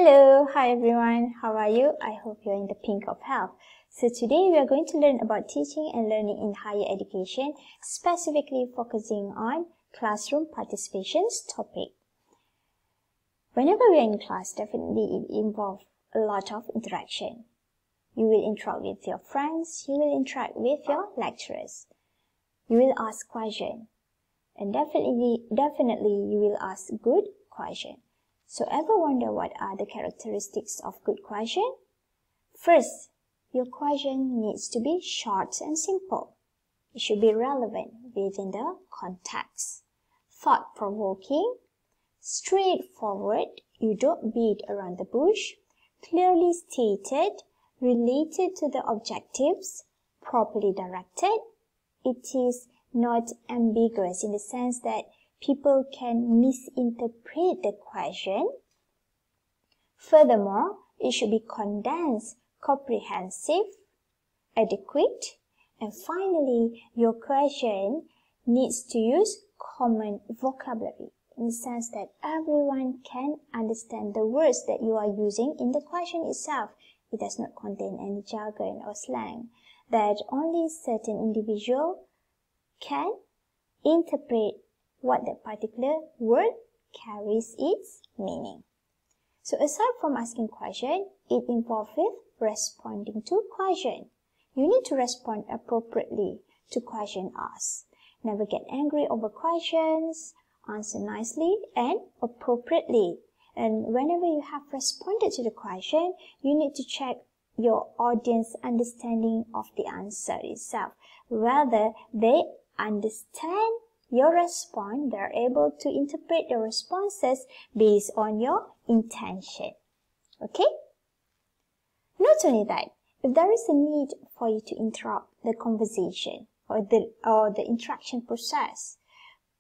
Hello, hi everyone, how are you? I hope you're in the pink of health. So today we are going to learn about teaching and learning in higher education, specifically focusing on classroom participations topic. Whenever we are in class, definitely it involves a lot of interaction. You will interact with your friends, you will interact with your lecturers. You will ask questions, and definitely you will ask good questions. So ever wonder what are the characteristics of good question? First, your question needs to be short and simple. It should be relevant within the context. Thought-provoking, straightforward, you don't beat around the bush, clearly stated, related to the objectives, properly directed. It is not ambiguous in the sense that people can misinterpret the question. Furthermore, it should be condensed, comprehensive, adequate, and finally, your question needs to use common vocabulary in the sense that everyone can understand the words that you are using in the question itself. It does not contain any jargon or slang that only certain individual can interpret what that particular word carries its meaning. So aside from asking question, it involves with responding to question. You need to respond appropriately to question asked. Never get angry over questions, answer nicely and appropriately. And whenever you have responded to the question, you need to check your audience understanding of the answer itself. Whether they understand your response, they're able to interpret the responses based on your intention. Okay? Not only that, if there is a need for you to interrupt the conversation or the interaction process,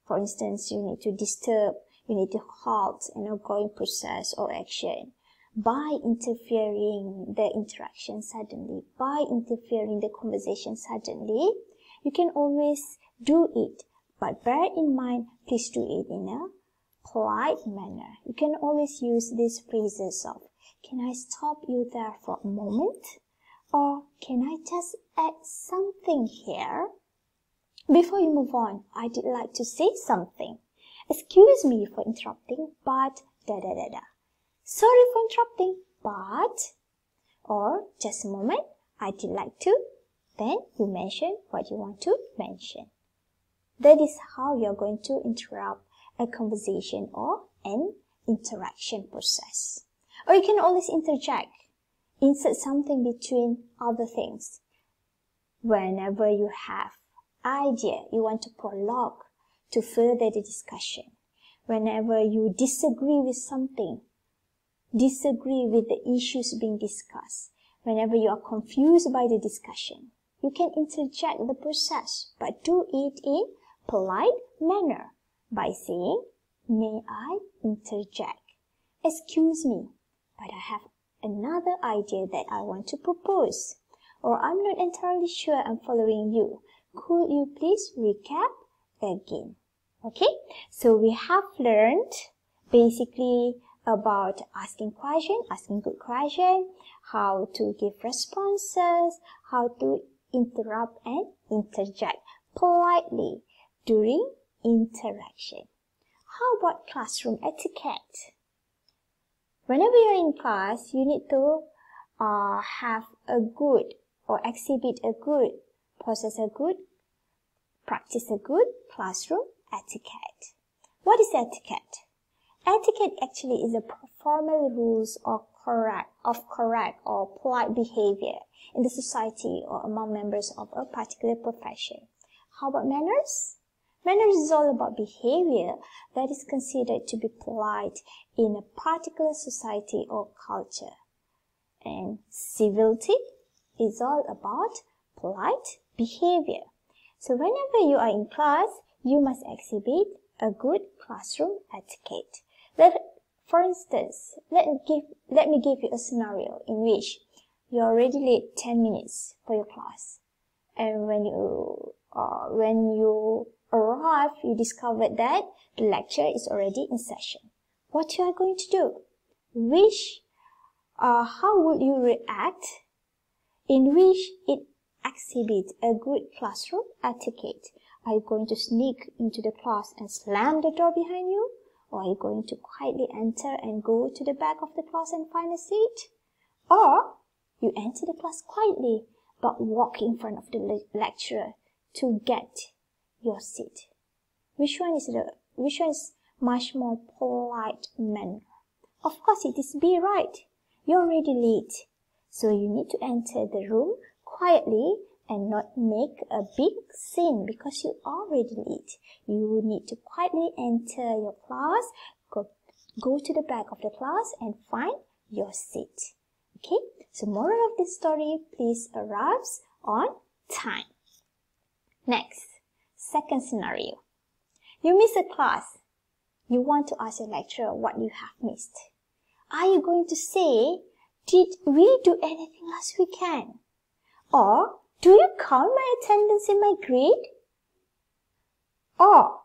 for instance, you need to disturb, you need to halt an ongoing process or action by interfering the interaction suddenly, by interfering the conversation suddenly, you can always do it. But bear in mind, please do it in a polite manner. You can always use these phrases of, can I stop you there for a moment? Or can I just add something here? Before you move on, I'd like to say something. Excuse me for interrupting, but da-da-da-da. Sorry for interrupting, but, or just a moment, I'd like to. Then you mention what you want to mention. That is how you're going to interrupt a conversation or an interaction process. Or you can always interject, insert something between other things. Whenever you have idea, you want to prologue to further the discussion. Whenever you disagree with something, disagree with the issues being discussed, whenever you are confused by the discussion, you can interject the process, but do it in polite manner by saying, may I interject? Excuse me, but I have another idea that I want to propose. Or I'm not entirely sure I'm following you. Could you please recap again? Okay, so we have learned basically about asking question, asking good question, how to give responses, how to interrupt and interject politely during interaction. How about classroom etiquette? Whenever you're in class, you need to have a good or exhibit a good, possess a good, practice a good classroom etiquette. What is etiquette? Etiquette actually is the formal rules of correct or polite behavior in the society or among members of a particular profession. How about manners? Manners is all about behavior that is considered to be polite in a particular society or culture. And civility is all about polite behavior. So whenever you are in class, you must exhibit a good classroom etiquette. For instance, let me give you a scenario in which you are already late 10 minutes for your class. And when you arrive, you discovered that the lecture is already in session. What you are going to do? Which how would you react in which it exhibits a good classroom etiquette? Are you going to sneak into the class and slam the door behind you? Or are you going to quietly enter and go to the back of the class and find a seat? Or you enter the class quietly but walk in front of the lecturer to get your seat? Which one is much more polite manner? Of course, it is B, right? You're already late, so you need to enter the room quietly and not make a big scene because you are already late. You need to quietly enter your class, go to the back of the class and find your seat. Okay, so moral of this story, please arrive on time. Next, second scenario. You miss a class. You want to ask your lecturer what you have missed. Are you going to say, did we do anything last weekend? Or, do you count my attendance in my grade? Or,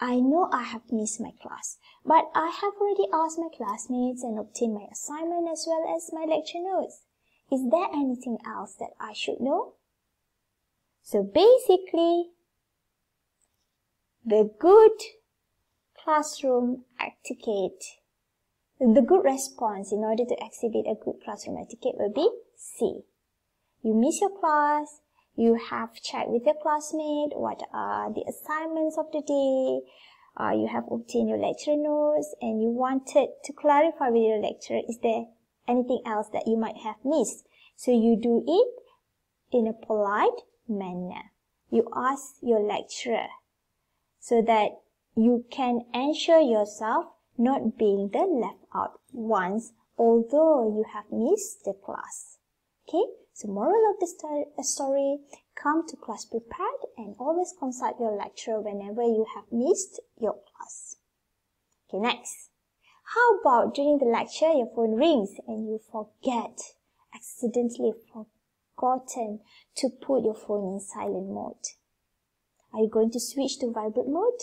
I know I have missed my class, but I have already asked my classmates and obtained my assignment as well as my lecture notes. Is there anything else that I should know? So basically, the good classroom etiquette, the good response in order to exhibit a good classroom etiquette will be C. You miss your class, you have checked with your classmate what are the assignments of the day, you have obtained your lecture notes, and you wanted to clarify with your lecturer, is there anything else that you might have missed? So you do it in a polite manner. You ask your lecturer so that you can ensure yourself not being the left out ones, although you have missed the class. Okay, so moral of the story, come to class prepared and always consult your lecturer whenever you have missed your class. Okay, next. How about during the lecture your phone rings and you accidentally forgotten to put your phone in silent mode? Are you going to switch to vibrate mode?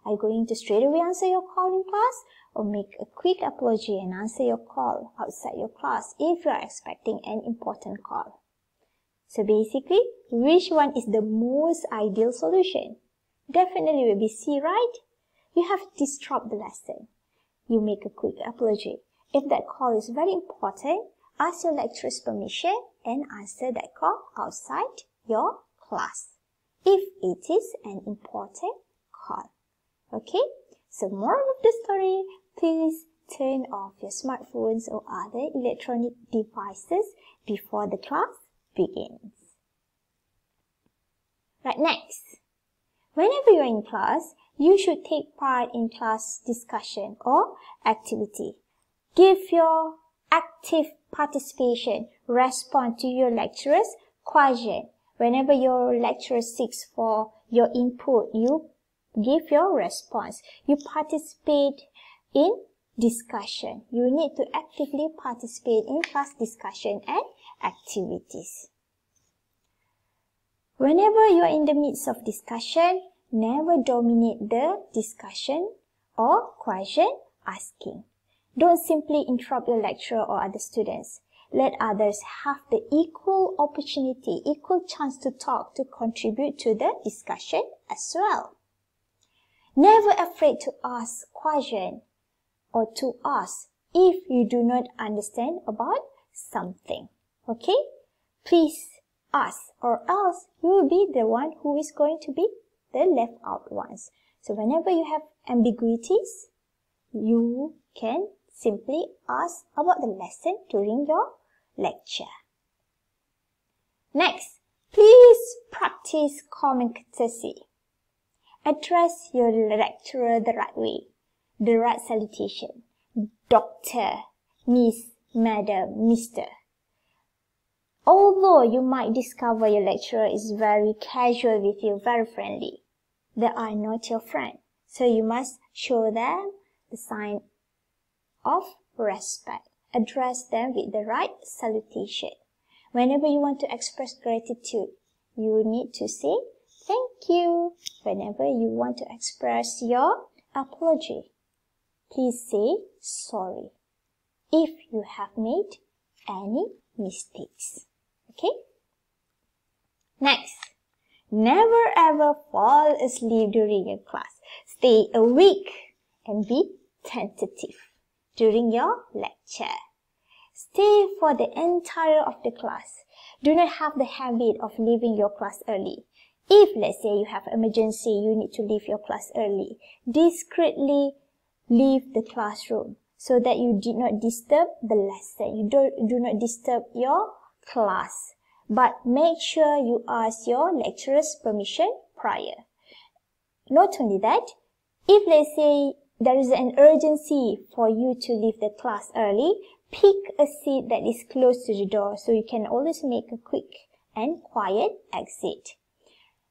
Are you going to straight away answer your call in class or make a quick apology and answer your call outside your class if you are expecting an important call? So basically, which one is the most ideal solution? Definitely will be C, right? You have to disrupt the lesson. You make a quick apology. If that call is very important, ask your lecturer's permission and answer that call outside your class, if it is an important call. Okay, so moral of the story, please turn off your smartphones or other electronic devices before the class begins. Right, next. Whenever you're in class, you should take part in class discussion or activity. Give your active participation, respond to your lecturer's question. Whenever your lecturer seeks for your input, you give your response. You participate in discussion. You need to actively participate in class discussion and activities. Whenever you are in the midst of discussion, never dominate the discussion or question asking. Don't simply interrupt your lecturer or other students. Let others have the equal opportunity, equal chance to talk, to contribute to the discussion as well. Never afraid to ask question or to ask if you do not understand about something. Okay? Please ask, or else you will be the one who is going to be the left out ones. So whenever you have ambiguities, you can simply ask about the lesson during your lecture. Next, please practice common courtesy. Address your lecturer the right way, the right salutation. Doctor, Miss, Madam, Mr. Although you might discover your lecturer is very casual with you, very friendly, they are not your friend. So you must show them the sign of respect. Address them with the right salutation. Whenever you want to express gratitude, you need to say thank you. Whenever you want to express your apology, please say sorry. if you have made any mistakes. Okay? Next, never ever fall asleep during your class. Stay awake and be tentative during your lecture. Stay for the entire of the class. Do not have the habit of leaving your class early. If, let's say, you have emergency, you need to leave your class early, discreetly leave the classroom so that you did not disturb the lesson. You do not disturb your class. But make sure you ask your lecturer's permission prior. Not only that, if, let's say, there is an urgency for you to leave the class early, pick a seat that is close to the door so you can always make a quick and quiet exit.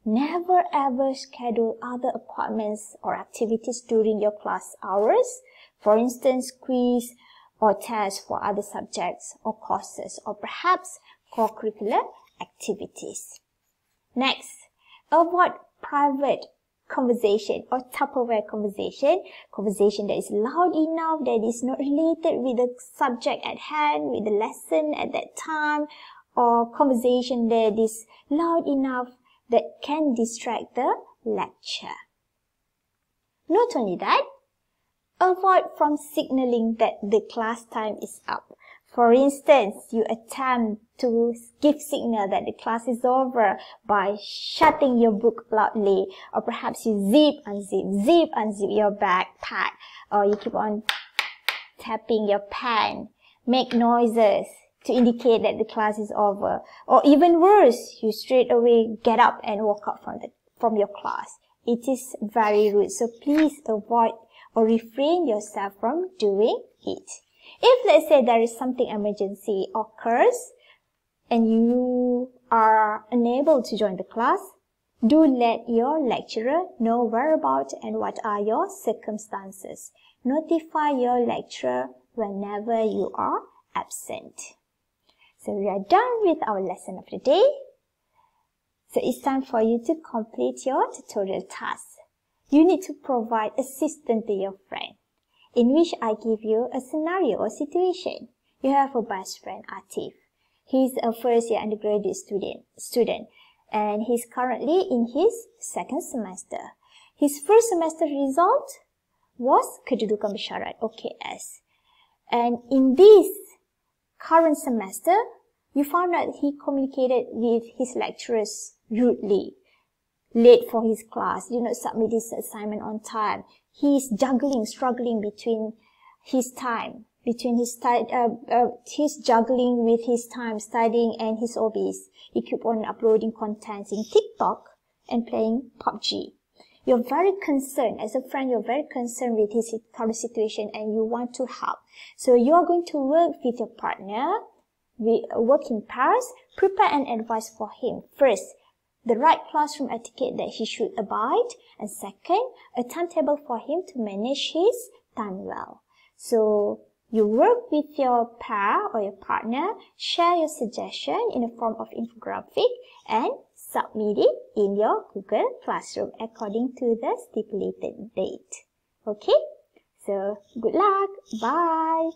Never ever schedule other appointments or activities during your class hours. For instance, quiz or tests for other subjects or courses, or perhaps co-curricular activities. Next, avoid private conversation or Tupperware conversation that is loud enough, that is not related with the subject at hand, with the lesson at that time, or conversation that is loud enough that can distract the lecture. Not only that, avoid from signaling that the class time is up. For instance, you attempt to give signal that the class is over by shutting your book loudly, or perhaps you zip, unzip your backpack, or you keep on tapping your pen, make noises to indicate that the class is over. Or even worse, you straight away get up and walk out from your class. It is very rude, so please avoid or refrain yourself from doing it. If, let's say, there is something emergency occurs and you are unable to join the class, do let your lecturer know whereabouts and what are your circumstances. Notify your lecturer whenever you are absent. So we are done with our lesson of the day. So it's time for you to complete your tutorial task. You need to provide assistance to your friend, in which I give you a scenario or situation. You have a best friend, Atif. He's a first-year undergraduate student, and he's currently in his second semester. His first semester result was Kedudukan Bersyarat, OKS. And in this current semester, you found out he communicated with his lecturers rudely, late for his class, did not submit his assignment on time. He's struggling between his time, he's juggling with his time studying and his hobbies. He keep on uploading contents in TikTok and playing PUBG. You're very concerned, as a friend, you're very concerned with his current situation and you want to help. So you are going to work with your partner, work in pairs, prepare an advice for him. First, the right classroom etiquette that he should abide, and second, a timetable for him to manage his time well. So you work with your pair or your partner, share your suggestion in the form of infographic and submit it in your Google Classroom according to the stipulated date. Okay? So good luck. Bye.